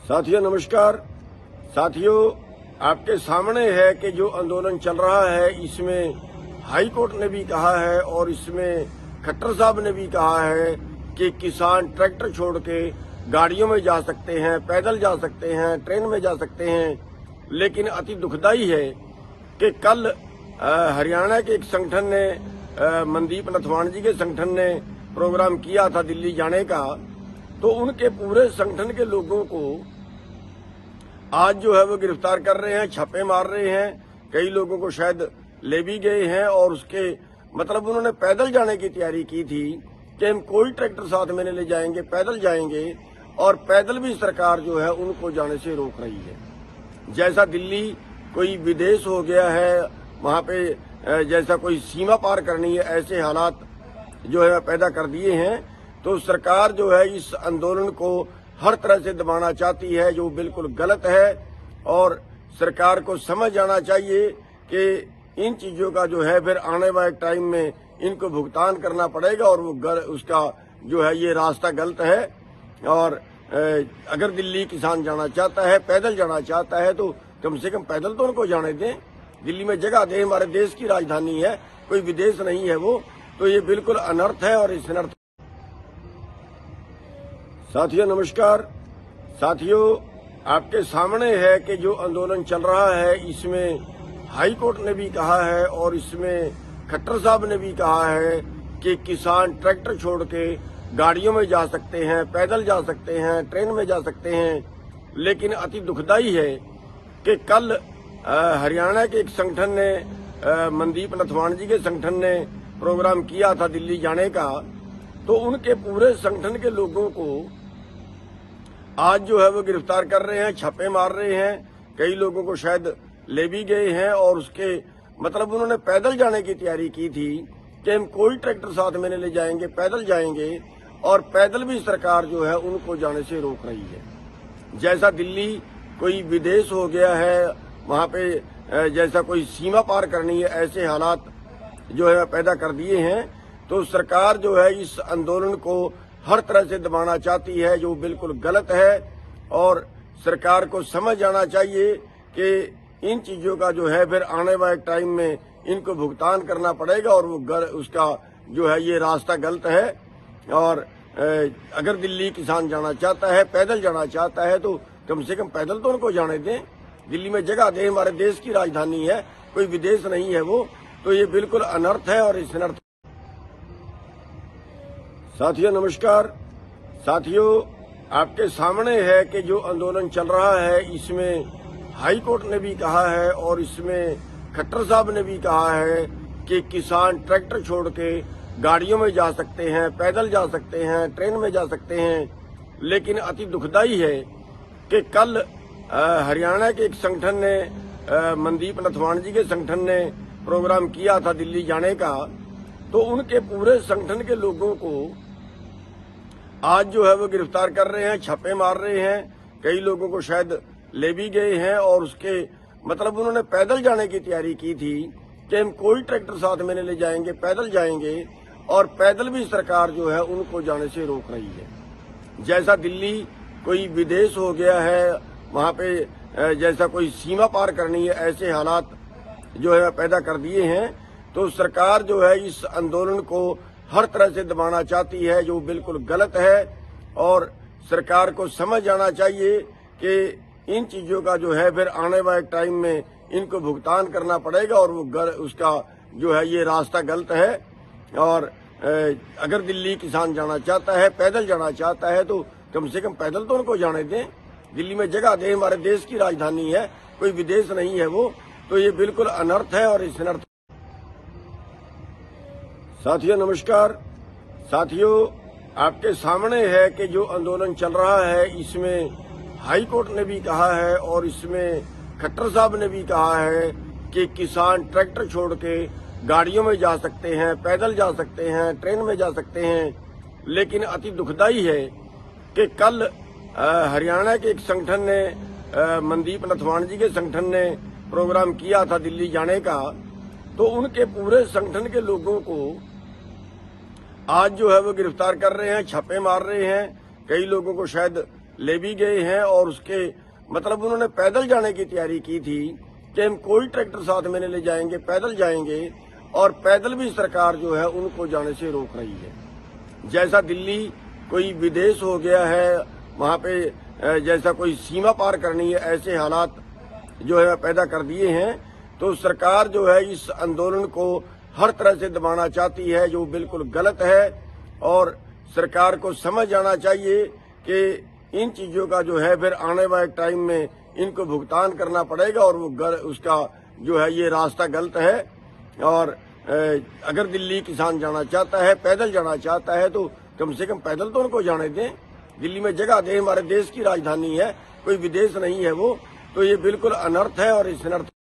साथियों नमस्कार। साथियों, आपके सामने है कि जो आंदोलन चल रहा है इसमें हाई कोर्ट ने भी कहा है और इसमें खट्टर साहब ने भी कहा है कि किसान ट्रैक्टर छोड़ के गाड़ियों में जा सकते हैं, पैदल जा सकते हैं, ट्रेन में जा सकते हैं। लेकिन अति दुखदाई है कि कल हरियाणा के एक संगठन ने, मनदीप नथवाणी जी के संगठन ने प्रोग्राम किया था दिल्ली जाने का, तो उनके पूरे संगठन के लोगों को आज जो है वो गिरफ्तार कर रहे हैं, छापे मार रहे हैं। कई लोगों को शायद ले भी गए हैं और उसके मतलब उन्होंने पैदल जाने की तैयारी की थी कि हम कोई ट्रैक्टर साथ में नहीं ले जाएंगे, पैदल जाएंगे। और पैदल भी सरकार जो है उनको जाने से रोक रही है। जैसा दिल्ली कोई विदेश हो गया है, वहां पे जैसा कोई सीमा पार करनी है, ऐसे हालात जो है पैदा कर दिए हैं। तो सरकार जो है इस आंदोलन को हर तरह से दबाना चाहती है, जो बिल्कुल गलत है। और सरकार को समझ आना चाहिए कि इन चीजों का जो है फिर आने वाले टाइम में इनको भुगतान करना पड़ेगा और वो उसका जो है ये रास्ता गलत है। और अगर दिल्ली किसान जाना चाहता है, पैदल जाना चाहता है, तो कम से कम पैदल तो उनको जाने दें। दिल्ली में जगह दें, हमारे देश की राजधानी है, कोई विदेश नहीं है वो। तो ये बिल्कुल अनर्थ है और इस अनर्थ। साथियों नमस्कार। साथियों, आपके सामने है कि जो आंदोलन चल रहा है इसमें हाई कोर्ट ने भी कहा है और इसमें खट्टर साहब ने भी कहा है कि किसान ट्रैक्टर छोड़ के गाड़ियों में जा सकते हैं, पैदल जा सकते हैं, ट्रेन में जा सकते हैं। लेकिन अति दुखदाई है कि कल हरियाणा के एक संगठन ने, मनदीप नथवाणी जी के संगठन ने प्रोग्राम किया था दिल्ली जाने का, तो उनके पूरे संगठन के लोगों को आज जो है वो गिरफ्तार कर रहे हैं, छापे मार रहे हैं। कई लोगों को शायद ले भी गए हैं और उसके मतलब उन्होंने पैदल जाने की तैयारी की थी कि हम कोई ट्रैक्टर साथ में नहीं ले जाएंगे, पैदल जाएंगे। और पैदल भी सरकार जो है उनको जाने से रोक रही है। जैसा दिल्ली कोई विदेश हो गया है, वहां पे जैसा कोई सीमा पार करनी है, ऐसे हालात जो है पैदा कर दिए हैं। तो सरकार जो है इस आंदोलन को हर तरह से दबाना चाहती है, जो बिल्कुल गलत है। और सरकार को समझ आना चाहिए कि इन चीजों का जो है फिर आने वाले टाइम में इनको भुगतान करना पड़ेगा और वो उसका जो है ये रास्ता गलत है। और अगर दिल्ली किसान जाना चाहता है, पैदल जाना चाहता है, तो कम से कम पैदल तो उनको जाने दें। दिल्ली में जगह दें, हमारे देश की राजधानी है, कोई विदेश नहीं है वो। तो ये बिल्कुल अनर्थ है और इस अनर्थ। साथियों नमस्कार। साथियों, आपके सामने है कि जो आंदोलन चल रहा है इसमें हाई कोर्ट ने भी कहा है और इसमें खट्टर साहब ने भी कहा है कि किसान ट्रैक्टर छोड़ के गाड़ियों में जा सकते हैं, पैदल जा सकते हैं, ट्रेन में जा सकते हैं। लेकिन अति दुखदाई है कि कल हरियाणा के एक संगठन ने, मनदीप नथवाणी जी के संगठन ने प्रोग्राम किया था दिल्ली जाने का, तो उनके पूरे संगठन के लोगों को आज जो है वो गिरफ्तार कर रहे हैं, छापे मार रहे हैं। कई लोगों को शायद ले भी गए हैं और उसके मतलब उन्होंने पैदल जाने की तैयारी की थी कि हम कोई ट्रैक्टर साथ में नहीं ले जाएंगे, पैदल जाएंगे। और पैदल भी सरकार जो है उनको जाने से रोक रही है। जैसा दिल्ली कोई विदेश हो गया है, वहां पे जैसा कोई सीमा पार करनी है, ऐसे हालात जो है पैदा कर दिए हैं। तो सरकार जो है इस आंदोलन को हर तरह से दबाना चाहती है, जो बिल्कुल गलत है। और सरकार को समझ आना चाहिए कि इन चीजों का जो है फिर आने वाले टाइम में इनको भुगतान करना पड़ेगा और वो उसका जो है ये रास्ता गलत है। और अगर दिल्ली किसान जाना चाहता है, पैदल जाना चाहता है, तो कम से कम पैदल तो उनको जाने दें। दिल्ली में जगह दें, हमारे देश की राजधानी है, कोई विदेश नहीं है वो। तो ये बिल्कुल अनर्थ है और इस अनर्थ। साथियों नमस्कार। साथियों, आपके सामने है कि जो आंदोलन चल रहा है इसमें हाई कोर्ट ने भी कहा है और इसमें खट्टर साहब ने भी कहा है कि किसान ट्रैक्टर छोड़ के गाड़ियों में जा सकते हैं, पैदल जा सकते हैं, ट्रेन में जा सकते हैं। लेकिन अति दुखदाई है कि कल हरियाणा के एक संगठन ने, मनदीप नथवाणी जी के संगठन ने प्रोग्राम किया था दिल्ली जाने का, तो उनके पूरे संगठन के लोगों को आज जो है वो गिरफ्तार कर रहे हैं, छापे मार रहे हैं। कई लोगों को शायद ले भी गए हैं और उसके मतलब उन्होंने पैदल जाने की तैयारी की थी कि हम कोई ट्रैक्टर साथ में नहीं ले जाएंगे, पैदल जाएंगे, और पैदल भी सरकार जो है उनको जाने से रोक रही है। जैसा दिल्ली कोई विदेश हो गया है, वहां पे जैसा कोई सीमा पार करनी है, ऐसे हालात जो है पैदा कर दिए हैं। तो सरकार जो है इस आंदोलन को हर तरह से दबाना चाहती है, जो बिल्कुल गलत है। और सरकार को समझ आना चाहिए कि इन चीजों का जो है फिर आने वाले टाइम में इनको भुगतान करना पड़ेगा, और वो उसका जो है ये रास्ता गलत है। और अगर दिल्ली किसान जाना चाहता है, पैदल जाना चाहता है, तो कम से कम पैदल तो उनको जाने दें। दिल्ली में जगह दें, हमारे देश की राजधानी है, कोई विदेश नहीं है वो। तो ये बिल्कुल अनर्थ है और इस अनर्थ